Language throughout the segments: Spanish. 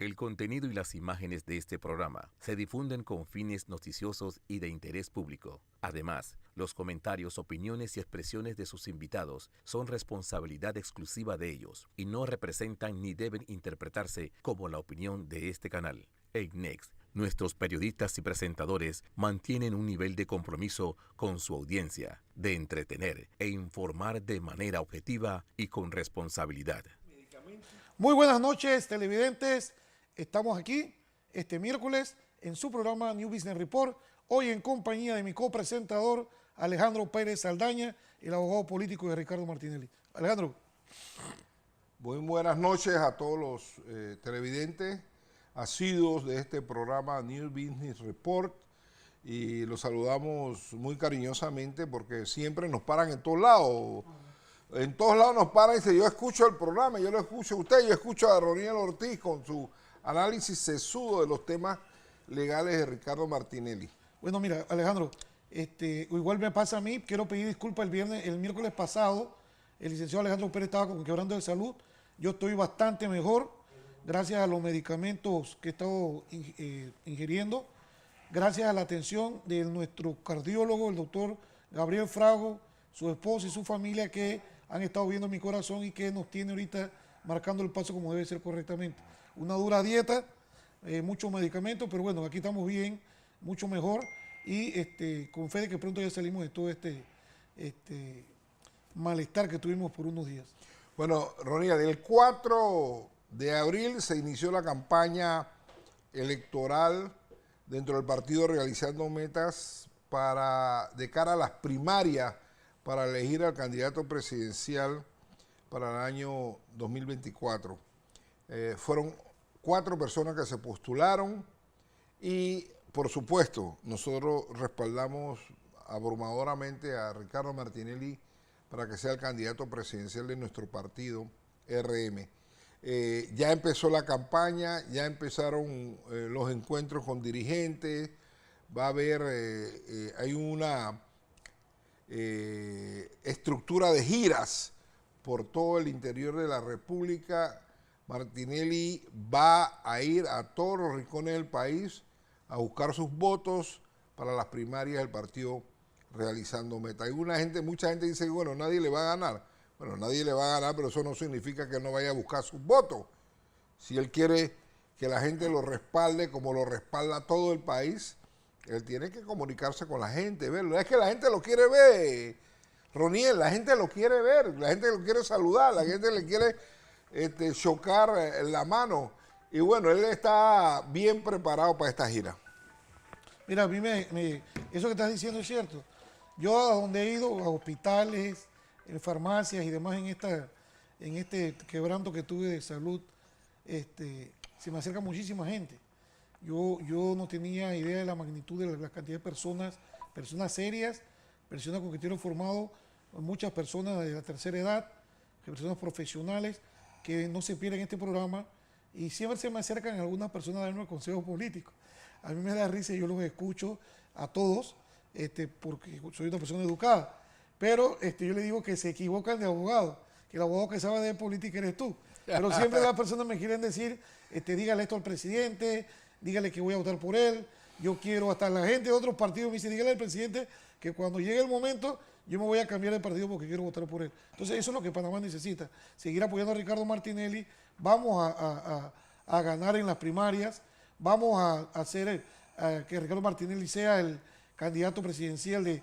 El contenido y las imágenes de este programa se difunden con fines noticiosos y de interés público. Además, los comentarios, opiniones y expresiones de sus invitados son responsabilidad exclusiva de ellos y no representan ni deben interpretarse como la opinión de este canal. En Next, nuestros periodistas y presentadores mantienen un nivel de compromiso con su audiencia, de entretener e informar de manera objetiva y con responsabilidad. Muy buenas noches, televidentes. Estamos aquí este miércoles en su programa New Business Report, hoy en compañía de mi copresentador Alejandro Pérez Saldaña, el abogado político de Ricardo Martinelli. Alejandro. Muy buenas noches a todos los televidentes asiduos de este programa New Business Report, y los saludamos muy cariñosamente porque siempre nos paran en todos lados. En todos lados nos paran y dicen: yo escucho el programa, yo lo escucho a usted, yo escucho a Roniel Ortiz con su análisis sesudo de los temas legales de Ricardo Martinelli. Bueno, mira, Alejandro, igual me pasa a mí, quiero pedir disculpas el miércoles pasado, el licenciado Alejandro Pérez estaba con quebrando de salud, yo estoy bastante mejor, gracias a los medicamentos que he estado ingiriendo, gracias a la atención de nuestro cardiólogo, el doctor Gabriel Frago, su esposa y su familia, que han estado viendo mi corazón y que nos tiene ahorita marcando el paso como debe ser correctamente. Una dura dieta, muchos medicamentos, pero bueno, aquí estamos bien, mucho mejor, y con fe de que pronto ya salimos de todo este malestar que tuvimos por unos días. Bueno, Roniel, el 4 de abril se inició la campaña electoral dentro del partido Realizando Metas de cara a las primarias para elegir al candidato presidencial para el año 2024. Fueron 4 personas que se postularon y, por supuesto, nosotros respaldamos abrumadoramente a Ricardo Martinelli para que sea el candidato presidencial de nuestro partido RM. Ya empezó la campaña, ya empezaron los encuentros con dirigentes, va a haber, hay una estructura de giras por todo el interior de la República. Martinelli va a ir a todos los rincones del país a buscar sus votos para las primarias del partido Realizando Metas. Mucha gente dice, bueno, nadie le va a ganar. Bueno, nadie le va a ganar, pero eso no significa que no vaya a buscar sus votos. Si él quiere que la gente lo respalde como lo respalda todo el país, él tiene que comunicarse con la gente, verlo. Es que la gente lo quiere ver, Roniel, la gente lo quiere ver, la gente lo quiere saludar, la gente le quiere chocar la mano. Y bueno, él está bien preparado para esta gira. Mira, a mí eso que estás diciendo es cierto. Yo a donde he ido, a hospitales, en farmacias y demás, en este quebranto que tuve de salud, se me acerca muchísima gente. Yo no tenía idea de la magnitud de la cantidad de personas serias, personas con criterio formado, muchas personas de la tercera edad, personas profesionales que no se pierden este programa, y siempre se me acercan algunas personas a darme consejos políticos. A mí me da risa y yo los escucho a todos, porque soy una persona educada, pero yo le digo que se equivocan de abogado, que el abogado que sabe de política eres tú. Pero siempre las personas me quieren decir, dígale esto al presidente, dígale que voy a votar por él, yo quiero, hasta la gente de otros partidos me dice, dígale al presidente que cuando llegue el momento yo me voy a cambiar de partido porque quiero votar por él. Entonces eso es lo que Panamá necesita, seguir apoyando a Ricardo Martinelli, vamos a ganar en las primarias, vamos a hacer que Ricardo Martinelli sea el candidato presidencial de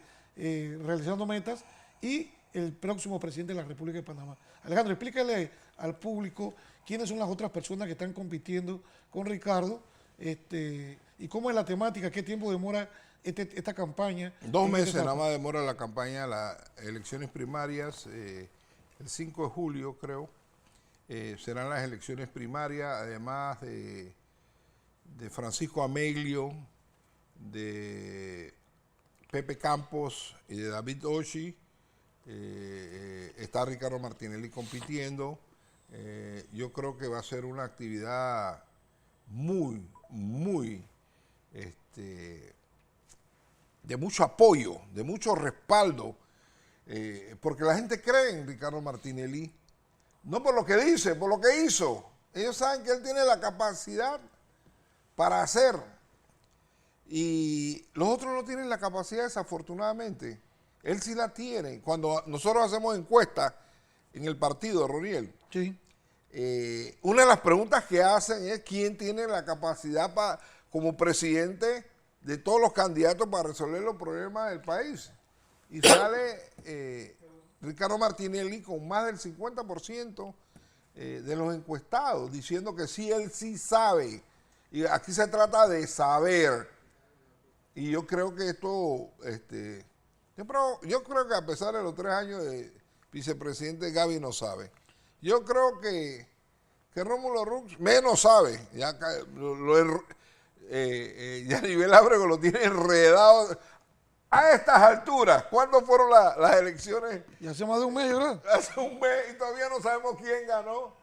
Realizando Metas y el próximo presidente de la República de Panamá. Alejandro, explícale al público quiénes son las otras personas que están compitiendo con Ricardo, y cómo es la temática, qué tiempo demora esta campaña. 2 meses nada más demora la campaña, las elecciones primarias, el 5 de julio creo, serán las elecciones primarias, además de Francisco Ameglio, de Pepe Campos y de David Oshi. Está Ricardo Martinelli compitiendo. Yo creo que va a ser una actividad muy de mucho apoyo, de mucho respaldo, porque la gente cree en Ricardo Martinelli, no por lo que dice, por lo que hizo. Ellos saben que él tiene la capacidad para hacer. Y los otros no tienen la capacidad, desafortunadamente. Él sí la tiene. Cuando nosotros hacemos encuestas en el partido, Roniel, Sí. Una de las preguntas que hacen es quién tiene la capacidad como presidente de todos los candidatos para resolver los problemas del país. Y sale Ricardo Martinelli con más del 50% de los encuestados diciendo que sí, él sí sabe. Y aquí se trata de saber. Y yo creo que esto, yo creo que a pesar de los 3 años de vicepresidente, Gaby no sabe. Yo creo que Rómulo Rux menos sabe. Ya Yanivel Ábrego lo tiene enredado a estas alturas. ¿Cuándo fueron las elecciones? Y hace más de un mes, ¿verdad? Hace un mes y todavía no sabemos quién ganó.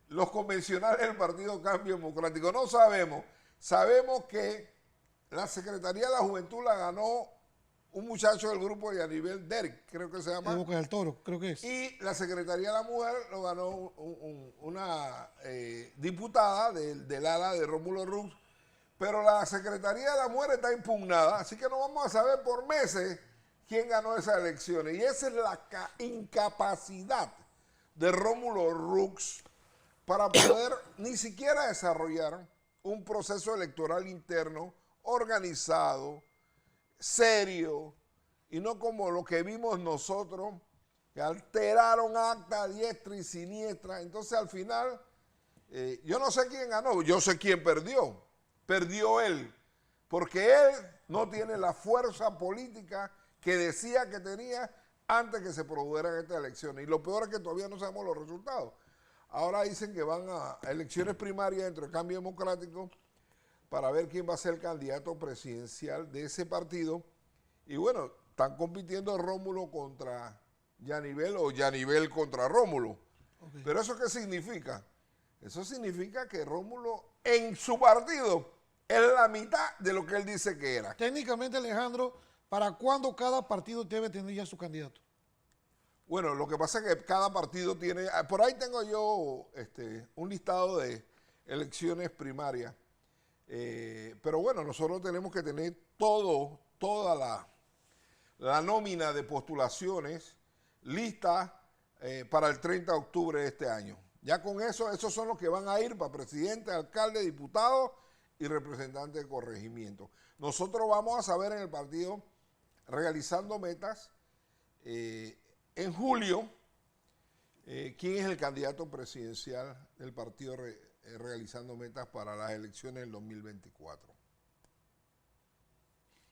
Los convencionales del Partido Cambio Democrático. No sabemos. Sabemos que la Secretaría de la Juventud la ganó un muchacho del grupo de Yanivel Derek, creo que se llama. Boca del Toro, creo que es. Y la Secretaría de la Mujer lo ganó una diputada del ala de Rómulo Rux. Pero la Secretaría de la Mujer está impugnada, así que no vamos a saber por meses quién ganó esas elecciones. Y esa es la incapacidad de Rómulo Rux para poder ni siquiera desarrollar un proceso electoral interno organizado, serio, y no como lo que vimos nosotros, que alteraron acta diestra y siniestra. Entonces al final, yo no sé quién ganó, yo sé quién perdió. Perdió él, porque él no tiene la fuerza política que decía que tenía antes que se produjeran estas elecciones. Y lo peor es que todavía no sabemos los resultados. Ahora dicen que van a elecciones primarias dentro del Cambio Democrático para ver quién va a ser el candidato presidencial de ese partido. Y bueno, están compitiendo Rómulo contra Yanivel o Yanivel contra Rómulo. Okay. Pero ¿eso qué significa? Eso significa que Rómulo en su partido es la mitad de lo que él dice que era. Técnicamente, Alejandro, ¿para cuándo cada partido debe tener ya su candidato? Bueno, lo que pasa es que cada partido tiene... Por ahí tengo yo un listado de elecciones primarias. Pero bueno, nosotros tenemos que tener toda la nómina de postulaciones lista para el 30 de octubre de este año. Ya con eso, esos son los que van a ir para presidente, alcalde, diputado y representante de corregimiento. Nosotros vamos a saber en el partido, realizando metas, en julio, quién es el candidato presidencial del partido realizando metas para las elecciones del 2024.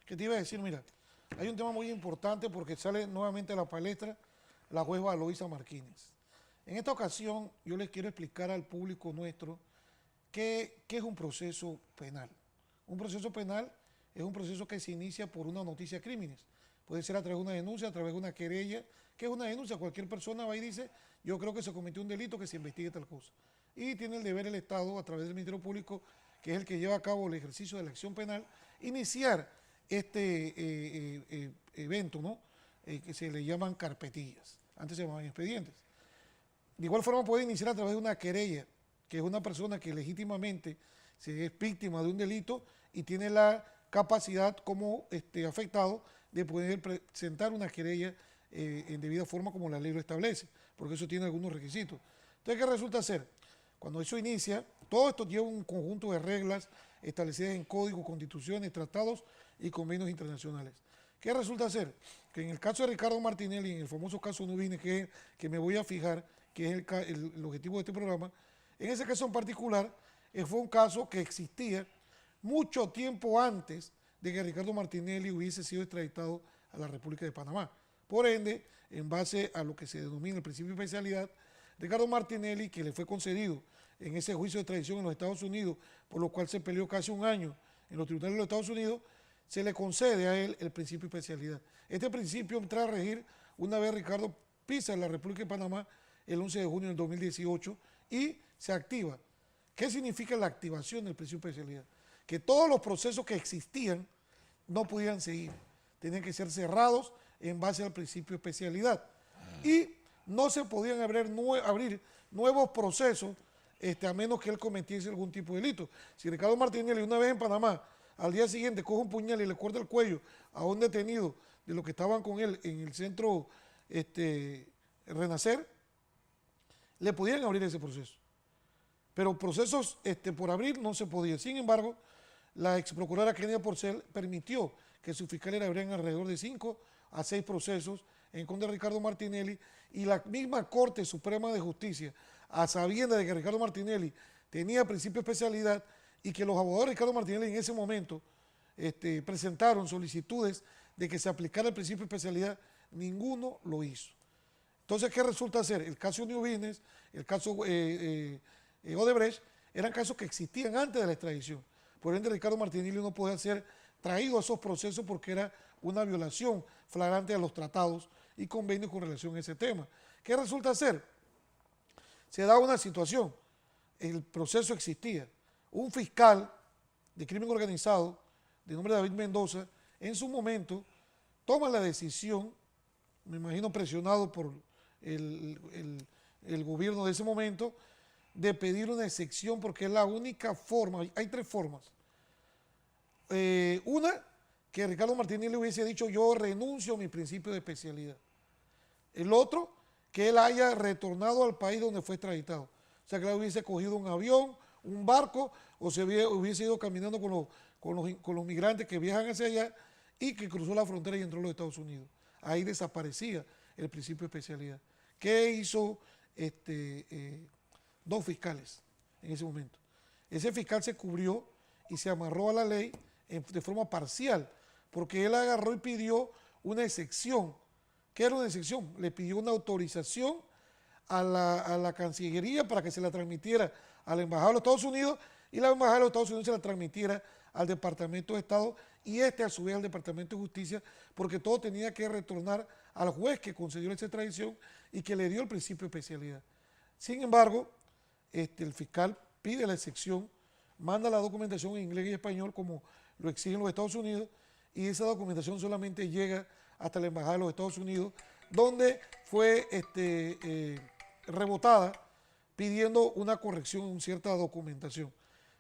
¿Qué te iba a decir? Mira, hay un tema muy importante porque sale nuevamente a la palestra la juez Valoisa Martínez. En esta ocasión yo les quiero explicar al público nuestro qué es un proceso penal. Un proceso penal es un proceso que se inicia por una noticia crímenes. Puede ser a través de una denuncia, a través de una querella. ¿Qué es una denuncia? Cualquier persona va y dice, yo creo que se cometió un delito, que se investigue tal cosa. Y tiene el deber el Estado, a través del Ministerio Público, que es el que lleva a cabo el ejercicio de la acción penal, iniciar este evento, ¿no? Que se le llaman carpetillas. Antes se llamaban expedientes. De igual forma puede iniciar a través de una querella, que es una persona que legítimamente se es víctima de un delito y tiene la capacidad como afectado de poder presentar una querella en debida forma como la ley lo establece, porque eso tiene algunos requisitos. Entonces, ¿qué resulta ser? Cuando eso inicia, todo esto lleva un conjunto de reglas establecidas en códigos, constituciones, tratados y convenios internacionales. ¿Qué resulta ser? Que en el caso de Ricardo Martinelli, en el famoso caso Nubine, que me voy a fijar, que es el objetivo de este programa, en ese caso en particular, fue un caso que existía mucho tiempo antes de que Ricardo Martinelli hubiese sido extraditado a la República de Panamá. Por ende, en base a lo que se denomina el principio de especialidad, Ricardo Martinelli, que le fue concedido en ese juicio de extradición en los Estados Unidos, por lo cual se peleó casi un año en los tribunales de los Estados Unidos, se le concede a él el principio de especialidad. Este principio entra a regir una vez Ricardo pisa en la República de Panamá el 11 de junio del 2018 y se activa. ¿Qué significa la activación del principio de especialidad? Que todos los procesos que existían no podían seguir, tenían que ser cerrados en base al principio de especialidad. Y no se podían abrir nuevos procesos a menos que él cometiese algún tipo de delito. Si Ricardo Martinelli una vez en Panamá, al día siguiente coge un puñal y le corta el cuello a un detenido de los que estaban con él en el centro Renacer, le podían abrir ese proceso. Pero procesos por abrir no se podía. Sin embargo, la ex procuradora Kenia Porcel permitió que sus fiscales abrieran alrededor de 5 a 6 procesos en contra de Ricardo Martinelli, y la misma Corte Suprema de Justicia, a sabiendas de que Ricardo Martinelli tenía principio de especialidad y que los abogados de Ricardo Martinelli en ese momento presentaron solicitudes de que se aplicara el principio de especialidad, ninguno lo hizo. Entonces, ¿qué resulta ser? El caso New Business, el caso Odebrecht, eran casos que existían antes de la extradición. Por ende, Ricardo Martinelli no podía ser traído a esos procesos porque era una violación flagrante a los tratados y convenios con relación a ese tema. ¿Qué resulta ser? Se da una situación, el proceso existía. Un fiscal de crimen organizado, de nombre David Mendoza, en su momento toma la decisión, me imagino presionado por el gobierno de ese momento, de pedir una excepción porque es la única forma, hay 3 formas. Una, que Ricardo Martinelli hubiese dicho yo renuncio a mi principio de especialidad. El otro, que él haya retornado al país donde fue extraditado. O sea, que él hubiese cogido un avión, un barco, o se hubiese ido caminando con los migrantes que viajan hacia allá y que cruzó la frontera y entró a los Estados Unidos. Ahí desaparecía el principio de especialidad. ¿Qué hizo 2 fiscales en ese momento? Ese fiscal se cubrió y se amarró a la ley de forma parcial, porque él agarró y pidió una excepción. ¿Qué era una excepción? Le pidió una autorización a la Cancillería para que se la transmitiera a la Embajada de los Estados Unidos, y la Embajada de los Estados Unidos se la transmitiera al Departamento de Estado y a su vez al Departamento de Justicia, porque todo tenía que retornar al juez que concedió esa extradición y que le dio el principio de especialidad. Sin embargo, el fiscal pide la excepción, manda la documentación en inglés y español como lo exigen los Estados Unidos, y esa documentación solamente llega hasta la Embajada de los Estados Unidos, donde fue rebotada pidiendo una corrección en cierta documentación.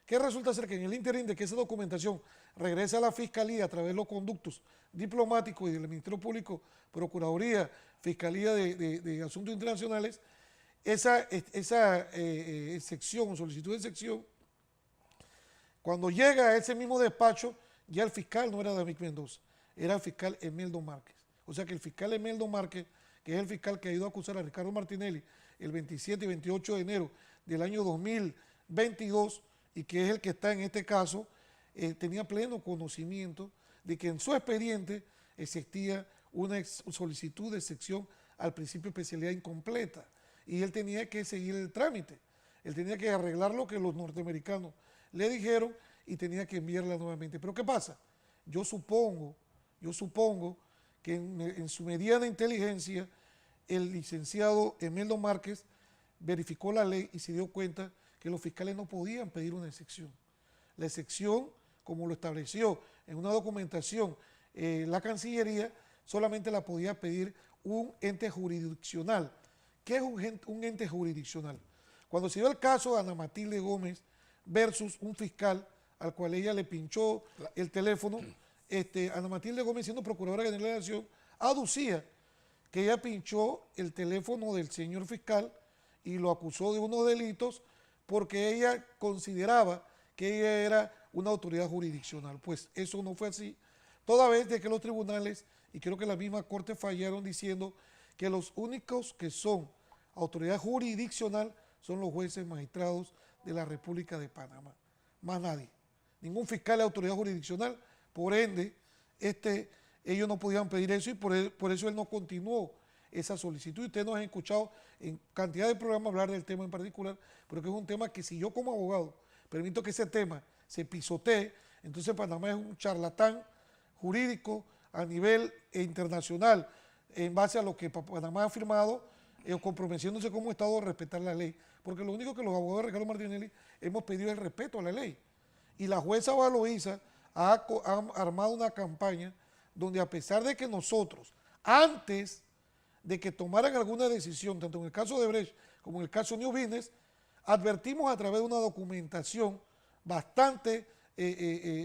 ¿Qué resulta ser? Que en el ínterin de que esa documentación regresa a la Fiscalía a través de los conductos diplomáticos y del Ministerio Público, Procuraduría, Fiscalía de Asuntos Internacionales, esa excepción o solicitud de excepción, cuando llega a ese mismo despacho, ya el fiscal no era David Mendoza, era el fiscal Emeldo Márquez. O sea que el fiscal Emeldo Márquez, que es el fiscal que ayudó a acusar a Ricardo Martinelli el 27 y 28 de enero del año 2022, y que es el que está en este caso, tenía pleno conocimiento de que en su expediente existía una solicitud de excepción al principio de especialidad incompleta, y él tenía que seguir el trámite, él tenía que arreglar lo que los norteamericanos le dijeron y tenía que enviarla nuevamente. Pero ¿qué pasa? Yo supongo que en su mediana inteligencia el licenciado Emeldo Márquez verificó la ley y se dio cuenta que los fiscales no podían pedir una excepción. La excepción, como lo estableció en una documentación la Cancillería, solamente la podía pedir un ente jurisdiccional. ¿Qué es un ente jurisdiccional? Cuando se dio el caso de Ana Matilde Gómez versus un fiscal al cual ella le pinchó el teléfono, Ana Matilde Gómez, siendo procuradora general de la Nación, aducía que ella pinchó el teléfono del señor fiscal y lo acusó de unos delitos porque ella consideraba que ella era una autoridad jurisdiccional. Pues eso no fue así, toda vez de que los tribunales, y creo que la misma Corte fallaron diciendo que los únicos que son autoridad jurisdiccional son los jueces magistrados de la República de Panamá, más nadie. Ningún fiscal es autoridad jurisdiccional, por ende, ellos no podían pedir eso y por eso él no continuó esa solicitud. Y ustedes nos han escuchado en cantidad de programas hablar del tema en particular, pero que es un tema que si yo como abogado permito que ese tema se pisotee, entonces Panamá es un charlatán jurídico a nivel internacional en base a lo que Panamá ha firmado, comprometiéndose como Estado a respetar la ley. Porque lo único que los abogados de Ricardo Martinelli hemos pedido es el respeto a la ley. Y la jueza Valoisa ha armado una campaña donde, a pesar de que nosotros, antes de que tomaran alguna decisión, tanto en el caso de Brecht como en el caso New Business, advertimos a través de una documentación bastante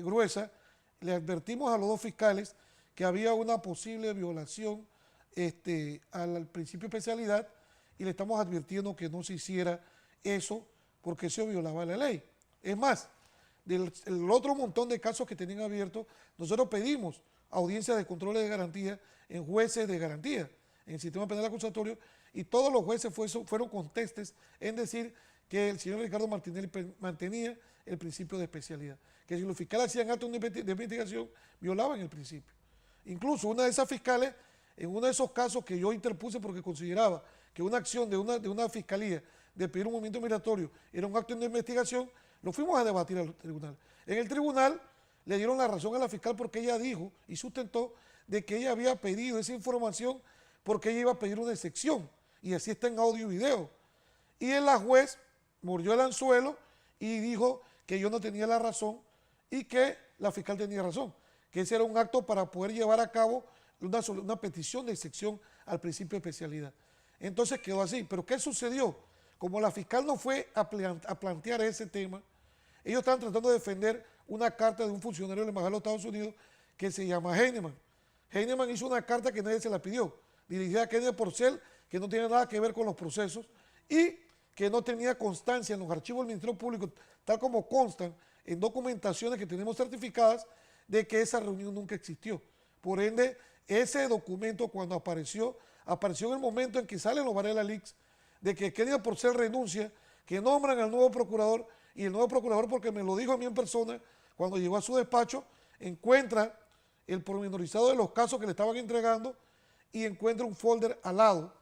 gruesa, le advertimos a los dos fiscales que había una posible violación al principio de especialidad y le estamos advirtiendo que no se hiciera eso porque eso violaba la ley. Es más, el otro montón de casos que tenían abiertos, nosotros pedimos audiencias de controles de garantía en jueces de garantía, en el sistema penal acusatorio, y todos los jueces fueron contestes en decir que el señor Ricardo Martinelli mantenía el principio de especialidad, que si los fiscales hacían actos de investigación, violaban el principio. Incluso una de esas fiscales, en uno de esos casos que yo interpuse porque consideraba que una acción de una fiscalía de pedir un movimiento migratorio era un acto de investigación, lo fuimos a debatir al tribunal. En el tribunal le dieron la razón a la fiscal porque ella dijo y sustentó de que ella había pedido esa información porque ella iba a pedir una excepción, y así está en audio y video. Y la juez mordió el anzuelo y dijo que yo no tenía la razón y que la fiscal tenía razón, que ese era un acto para poder llevar a cabo una petición de excepción al principio de especialidad. Entonces quedó así. ¿Pero qué sucedió? Como la fiscal no fue a plantear ese tema, ellos estaban tratando de defender una carta de un funcionario de la Embajada de los Estados Unidos que se llama Heinemann. Heinemann hizo una carta que nadie se la pidió, dirigida a Kennedy Porcel, que no tiene nada que ver con los procesos y que no tenía constancia en los archivos del Ministerio Público, tal como constan en documentaciones que tenemos certificadas de que esa reunión nunca existió. Por ende, ese documento cuando apareció en el momento en que salen los Varela Leaks, de que Kennedy Porcel renuncia, que nombran al nuevo procurador, y el nuevo procurador, porque me lo dijo a mí en persona, cuando llegó a su despacho, encuentra el pormenorizado de los casos que le estaban entregando y encuentra un folder al lado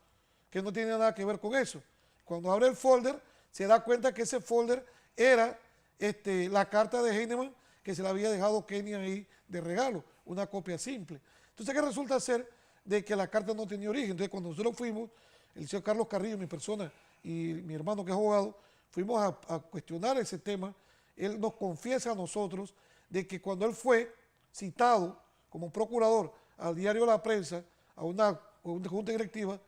que no tiene nada que ver con eso. Cuando abre el folder, se da cuenta que ese folder era la carta de Heinemann que se le había dejado Kennedy ahí de regalo, una copia simple. Entonces, ¿qué resulta ser? De que la carta no tenía origen. Entonces, cuando nosotros fuimos, el señor Carlos Carrillo, mi persona, y mi hermano que es abogado, fuimos a cuestionar ese tema. Él nos confiesa a nosotros de que cuando él fue citado como procurador al diario La Prensa, a una junta directiva,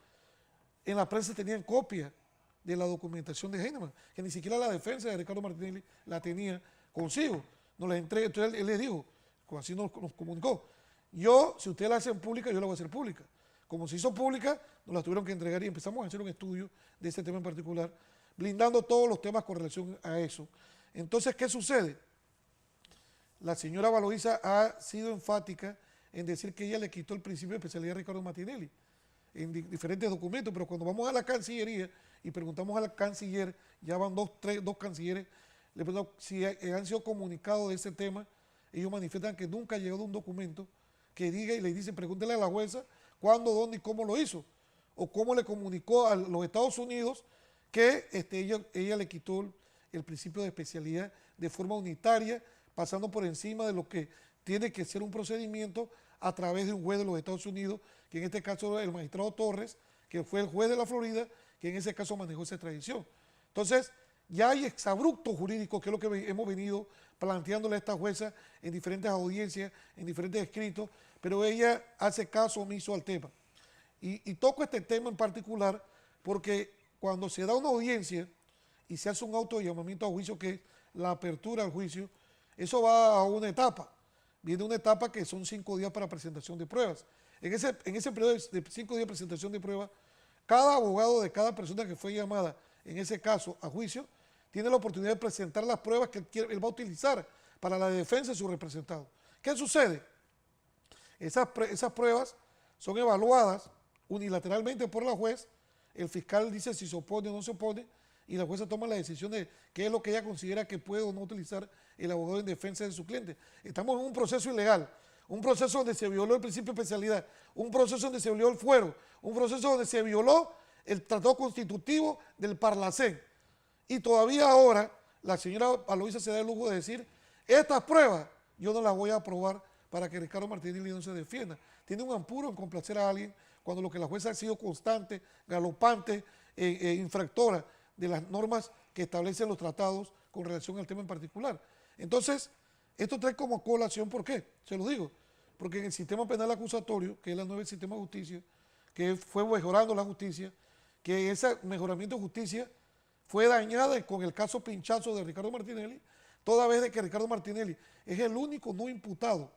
en la prensa tenían copia de la documentación de Heinemann, que ni siquiera la defensa de Ricardo Martinelli la tenía consigo. Nos la entrega, entonces él les dijo, así nos comunicó, yo, si ustedes la hacen pública, yo la voy a hacer pública. Como se hizo pública, nos la tuvieron que entregar y empezamos a hacer un estudio de este tema en particular, blindando todos los temas con relación a eso. Entonces, ¿qué sucede? La señora Valoisa ha sido enfática en decir que ella le quitó el principio de especialidad a Ricardo Martinelli en diferentes documentos, pero cuando vamos a la Cancillería y preguntamos al canciller, ya van dos cancilleres, le preguntamos si han sido comunicados de ese tema, ellos manifiestan que nunca ha llegado un documento que diga y le dicen, pregúntele a la jueza cuándo, dónde y cómo lo hizo, o cómo le comunicó a los Estados Unidos que ella le quitó el principio de especialidad de forma unitaria, pasando por encima de lo que tiene que ser un procedimiento a través de un juez de los Estados Unidos, que en este caso el magistrado Torres, que fue el juez de la Florida, que en ese caso manejó esa tradición. Entonces, ya hay exabruptos jurídicos, que es lo que hemos venido planteándole a esta jueza en diferentes audiencias, en diferentes escritos, pero ella hace caso omiso al tema. Y toco este tema en particular porque cuando se da una audiencia y se hace un auto de llamamiento a juicio, que es la apertura al juicio, eso va a una etapa. Viene una etapa que son 5 días para presentación de pruebas. En ese periodo de 5 días de presentación de pruebas, cada abogado de cada persona que fue llamada, en ese caso, a juicio, tiene la oportunidad de presentar las pruebas que él va a utilizar para la defensa de su representado. ¿Qué sucede? Esas pruebas son evaluadas unilateralmente por la juez, el fiscal dice si se opone o no se opone, y la jueza toma la decisión de qué es lo que ella considera que puede o no utilizar el abogado en defensa de su cliente. Estamos en un proceso ilegal, un proceso donde se violó el principio de especialidad, un proceso donde se violó el fuero, un proceso donde se violó el tratado constitutivo del Parlacén. Y todavía ahora la señora Aloísa se da el lujo de decir, estas pruebas yo no las voy a aprobar para que Ricardo Martinelli no se defienda. Tiene un apuro en complacer a alguien cuando lo que la jueza ha sido constante, galopante, infractora de las normas que establecen los tratados con relación al tema en particular. Entonces, esto trae como colación, ¿por qué? Se lo digo, porque en el sistema penal acusatorio, que es la nueva sistema de justicia, que fue mejorando la justicia, que ese mejoramiento de justicia fue dañada con el caso pinchazo de Ricardo Martinelli, toda vez de que Ricardo Martinelli es el único no imputado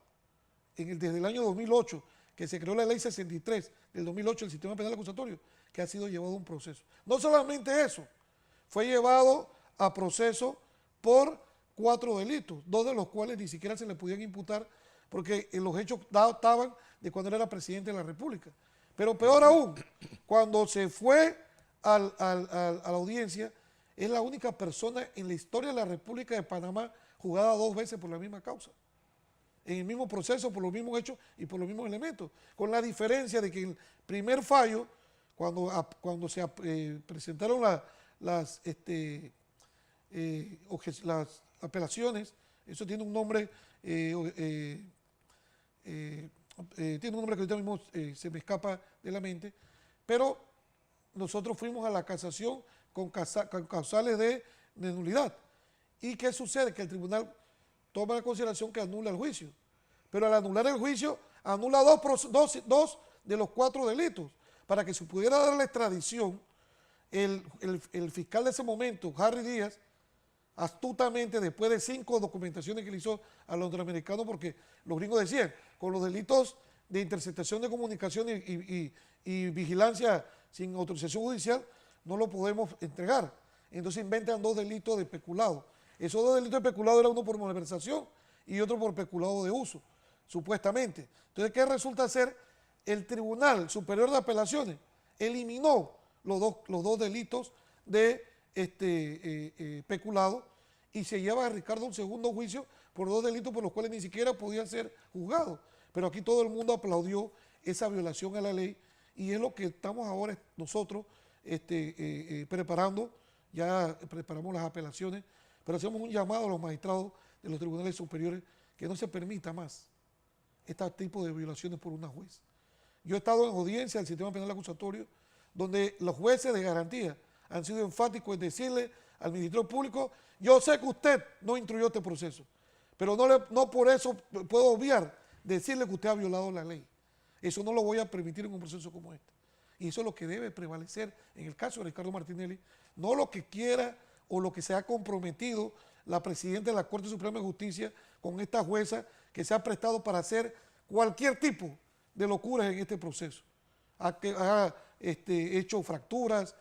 desde el año 2008, que se creó la ley 63 del 2008, el sistema penal acusatorio, que ha sido llevado a un proceso. No solamente eso, fue llevado a proceso por 4 delitos, 2 de los cuales ni siquiera se le podían imputar porque los hechos databan de cuando él era presidente de la República. Pero peor aún, cuando se fue a la audiencia, es la única persona en la historia de la República de Panamá juzgada 2 veces por la misma causa, en el mismo proceso, por los mismos hechos y por los mismos elementos, con la diferencia de que el primer fallo, cuando se presentaron las apelaciones, eso tiene un nombre, tiene un nombre que ahorita mismo se me escapa de la mente, pero nosotros fuimos a la casación con causales de nulidad. ¿Y qué sucede? Que el tribunal toma en consideración que anula el juicio, pero al anular el juicio anula 2 de los 4 delitos. Para que se pudiera dar la extradición, el fiscal de ese momento, Harry Díaz, astutamente, después de 5 documentaciones que le hizo a los norteamericanos, porque los gringos decían, con los delitos de interceptación de comunicación y vigilancia sin autorización judicial, no lo podemos entregar. Entonces inventan 2 delitos de peculado. Esos 2 delitos de peculado era uno por malversación y otro por peculado de uso, supuestamente. Entonces, ¿qué resulta ser? El Tribunal Superior de Apelaciones eliminó los dos delitos de peculado y se lleva a Ricardo a un segundo juicio por 2 delitos por los cuales ni siquiera podía ser juzgado. Pero aquí todo el mundo aplaudió esa violación a la ley y es lo que estamos ahora nosotros preparando. Ya preparamos las apelaciones, pero hacemos un llamado a los magistrados de los tribunales superiores que no se permita más este tipo de violaciones por una juez. Yo he estado en audiencia del sistema penal acusatorio donde los jueces de garantía han sido enfáticos en decirle al Ministerio Público, yo sé que usted no instruyó este proceso, pero no por eso puedo obviar decirle que usted ha violado la ley. Eso no lo voy a permitir en un proceso como este. Y eso es lo que debe prevalecer en el caso de Ricardo Martinelli, no lo que quiera o lo que se ha comprometido la presidenta de la Corte Suprema de Justicia con esta jueza que se ha prestado para hacer cualquier tipo de locuras en este proceso. Ha hecho fracturas,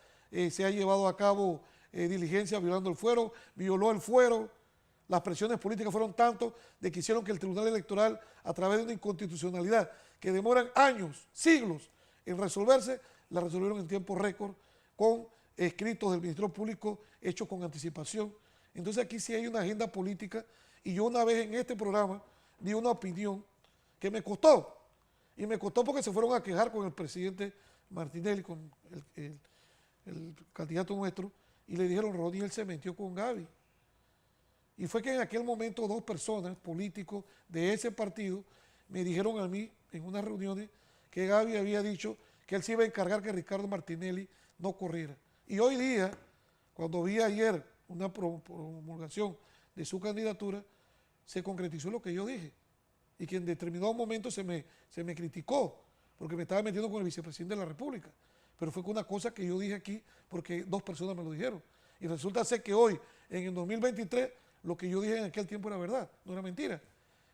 se ha llevado a cabo diligencias violando el fuero, violó el fuero. Las presiones políticas fueron tanto de que hicieron que el Tribunal Electoral, a través de una inconstitucionalidad que demoran años, siglos en resolverse, la resolvieron en tiempo récord con escritos del Ministerio Público hechos con anticipación. Entonces aquí sí hay una agenda política y yo una vez en este programa di una opinión que me costó. Y me costó porque se fueron a quejar con el presidente Martinelli, con el candidato nuestro, y le dijeron, Ronnie, él se metió con Gaby. Y fue que en aquel momento 2 personas, políticos de ese partido, me dijeron a mí en unas reuniones que Gaby había dicho que él se iba a encargar que Ricardo Martinelli no corriera. Y hoy día, cuando vi ayer una promulgación de su candidatura, se concretizó lo que yo dije. Y que en determinado momento se me criticó porque me estaba metiendo con el vicepresidente de la República. Pero fue una cosa que yo dije aquí porque 2 personas me lo dijeron. Y resulta ser que hoy, en el 2023, lo que yo dije en aquel tiempo era verdad, no era mentira.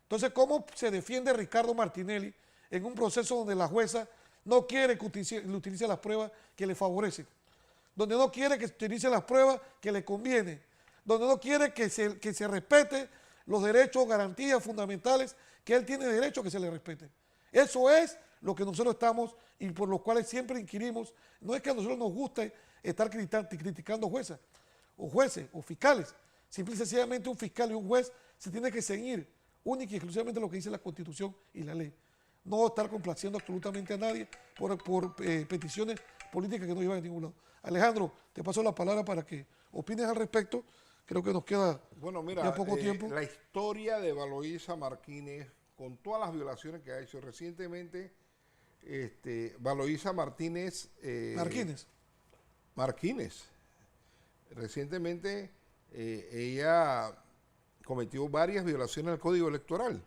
Entonces, ¿cómo se defiende Ricardo Martinelli en un proceso donde la jueza no quiere que utilice las pruebas que le favorecen? Donde no quiere que utilice las pruebas que le conviene, donde no quiere que se respete los derechos, garantías fundamentales que él tiene derecho a que se le respete. Eso es lo que nosotros estamos y por los cuales siempre inquirimos. No es que a nosotros nos guste estar criticando jueces o fiscales. Simple y sencillamente un fiscal y un juez se tiene que seguir única y exclusivamente lo que dice la Constitución y la ley. No estar complaciendo absolutamente a nadie por peticiones políticas que no llevan a ningún lado. Alejandro, te paso la palabra para que opines al respecto. Creo que nos queda ya poco tiempo. La historia de Valoisa Martínez, con todas las violaciones que ha hecho recientemente, Valoisa Martínez... Martínez. Recientemente ella cometió varias violaciones al Código Electoral.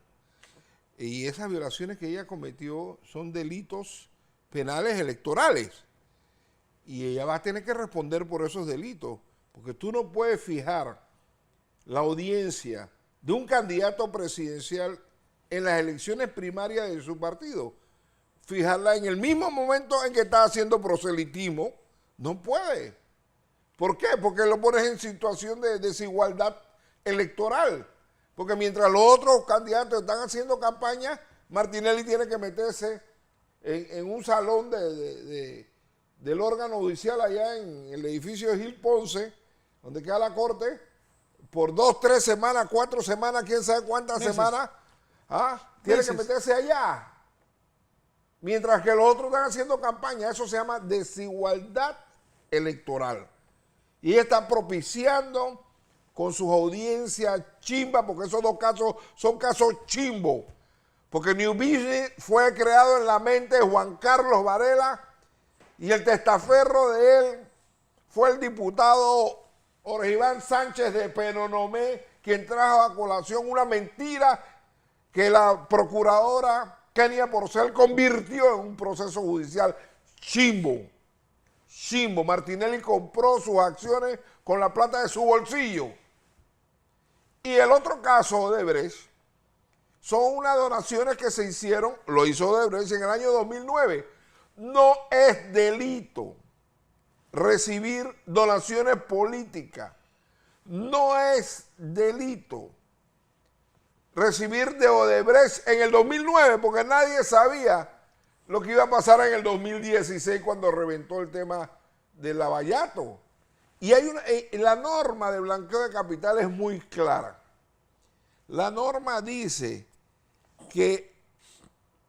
Y esas violaciones que ella cometió son delitos penales electorales. Y ella va a tener que responder por esos delitos, porque tú no puedes fijar la audiencia de un candidato presidencial en las elecciones primarias de su partido. Fijarla en el mismo momento en que está haciendo proselitismo, no puede. ¿Por qué? Porque lo pones en situación de desigualdad electoral. Porque mientras los otros candidatos están haciendo campaña, Martinelli tiene que meterse en un salón del órgano judicial allá en el edificio de Gil Ponce, donde queda la corte, por 2, 3 semanas, 4 semanas, quién sabe cuántas semanas, tiene que meterse allá. Mientras que los otros están haciendo campaña. Eso se llama desigualdad electoral. Y ella está propiciando con sus audiencias chimba, porque esos dos casos son casos chimbo. Porque New Business fue creado en la mente de Juan Carlos Varela y el testaferro de él fue el diputado Jorge Iván Sánchez de Penonomé, quien trajo a colación una mentira que la procuradora Kenia Porcel convirtió en un proceso judicial chimbo. Chimbo. Martinelli compró sus acciones con la plata de su bolsillo. Y el otro caso, Odebrecht, son unas donaciones que se hicieron, lo hizo Odebrecht en el año 2009. No es delito recibir donaciones políticas. No es delito recibir de Odebrecht en el 2009, porque nadie sabía lo que iba a pasar en el 2016 cuando reventó el tema del Lavallato. Y hay la norma de blanqueo de capital es muy clara. La norma dice que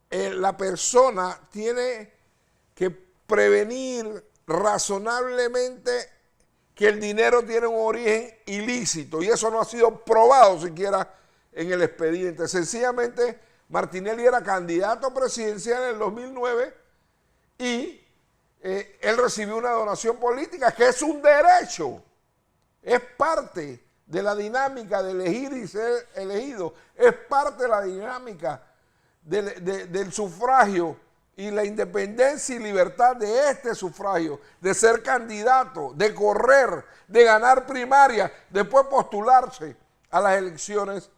la persona tiene que prevenir razonablemente que el dinero tiene un origen ilícito, y eso no ha sido probado siquiera en el expediente. Sencillamente, Martinelli era candidato presidencial en el 2009 y él recibió una donación política, que es un derecho, es parte de la dinámica de elegir y ser elegido, es parte de la dinámica del sufragio y la independencia y libertad de este sufragio, de ser candidato, de correr, de ganar primaria, después postularse a las elecciones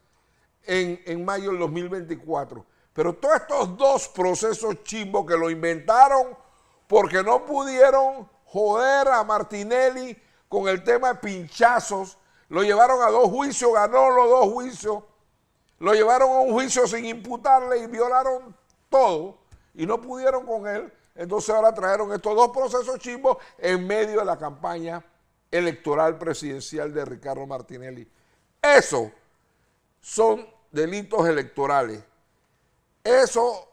en mayo del 2024. Pero todos estos dos procesos chimbos que lo inventaron porque no pudieron joder a Martinelli con el tema de pinchazos, lo llevaron a 2 juicios, ganó los 2 juicios, lo llevaron a un juicio sin imputarle y violaron todo y no pudieron con él. Entonces ahora trajeron estos 2 procesos chimbos en medio de la campaña electoral presidencial de Ricardo Martinelli. Eso son delitos electorales. Eso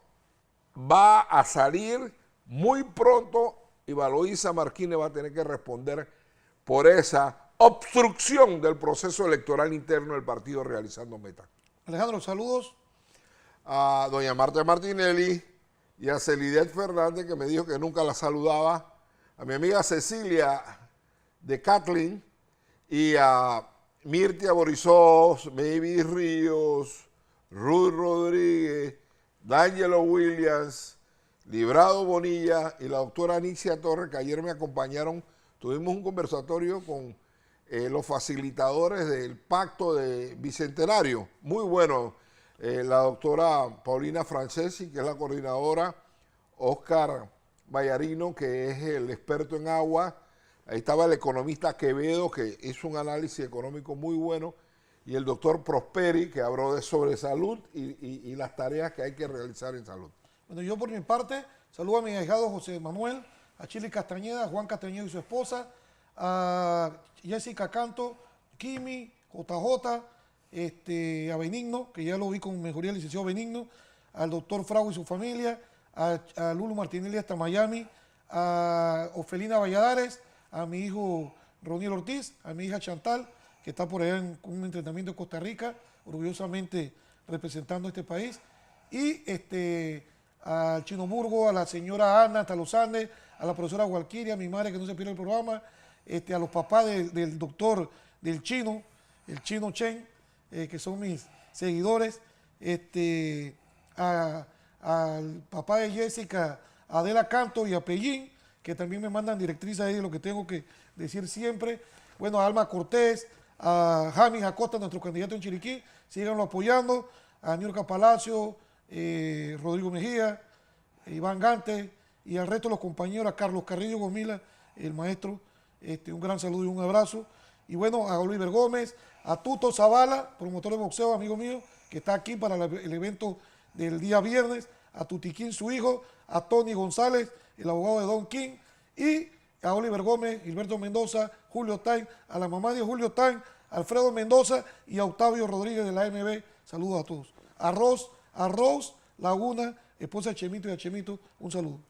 va a salir muy pronto y Valoisa Marquines va a tener que responder por esa obstrucción del proceso electoral interno del partido Realizando Metas. Alejandro, saludos. A doña Marta Martinelli y a Celidet Fernández, que me dijo que nunca la saludaba, a mi amiga Cecilia de Catlin y a Mirtia Borisov, Maybe Ríos, Ruth Rodríguez, D'Angelo Williams, Librado Bonilla y la doctora Anicia Torres, que ayer me acompañaron. Tuvimos un conversatorio con los facilitadores del Pacto de Bicentenario. Muy bueno. La doctora Paulina Francesi, que es la coordinadora, Oscar Vallarino, que es el experto en agua. Ahí estaba el economista Quevedo, que hizo un análisis económico muy bueno, y el doctor Prosperi, que habló sobre salud y las tareas que hay que realizar en salud. Bueno, yo por mi parte saludo a mi ahijado José Manuel, a Chile Castañeda, a Juan Castañeda y su esposa, a Jessica Canto, Kimi, JJ, a Benigno, que ya lo vi con mejoría, el licenciado Benigno, al doctor Frau y su familia, a Lulu Martinelli hasta Miami, a Ofelina Valladares, a mi hijo Roniel Ortiz, a mi hija Chantal, que está por allá en un entrenamiento en Costa Rica, orgullosamente representando a este país, y al Chino Burgo, a la señora Ana hasta los Andes, a la profesora Gualquiria, a mi madre que no se pierde el programa, a los papás del doctor del Chino, el Chino Chen, que son mis seguidores, al papá de Jessica, a Adela Canto y a Pellín, que también me mandan directrices ahí de lo que tengo que decir siempre. Bueno, a Alma Cortés, a James Acosta, nuestro candidato en Chiriquí, síganlo apoyando, a Niurka Palacio, Rodrigo Mejía, Iván Gante y al resto de los compañeros, a Carlos Carrillo Gomila, el maestro, un gran saludo y un abrazo. Y bueno, a Oliver Gómez, a Tuto Zavala, promotor de boxeo, amigo mío, que está aquí para el evento del día viernes, a Tutiquín, su hijo, a Tony González, el abogado de Don King, y a Oliver Gómez, Gilberto Mendoza, Julio Tain, a la mamá de Julio Tain, Alfredo Mendoza y a Octavio Rodríguez de la AMB. Saludos a todos. A Rose Laguna, esposa de Chemito y a Chemito, un saludo.